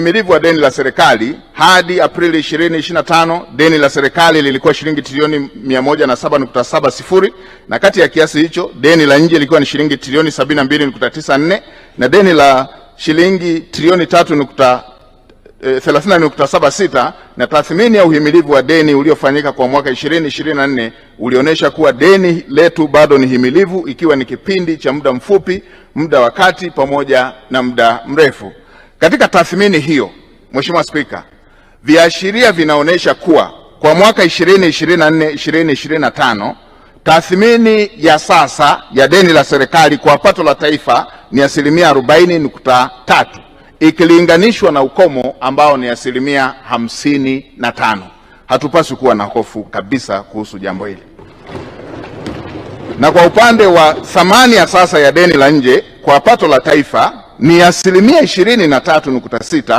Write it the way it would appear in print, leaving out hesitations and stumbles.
Uhimilivu wa deni la serikali hadi Aprili 2025, deni la serikali lilikuwa shilingi trilioni 107.70, na kati ya kiasi hicho deni la nje lilikuwa ni shilingi trilioni 72.94 na deni la shilingi trilioni 30.76. Na tathmini ya uhimilivu wa deni uliofanyika kwa mwaka 2024 ulionyesha kuwa deni letu bado ni himilivu, ikiwa ni kipindi cha muda mfupi, muda wa kati pamoja na muda mrefu. Katika tathmini hiyo, Mheshimiwa Spika, viashiria vinaonyesha kuwa kwa mwaka 2024-2025 tathmini ya sasa ya deni la serikali kwa pato la taifa ni 40.3 ikilinganishwa na ukomo ambao ni 55. Hatupaswi kuwa na hofu kabisa kuhusu jambo hili. Na kwa upande wa thamani ya sasa ya deni la nje kwa pato la taifa ni 23.6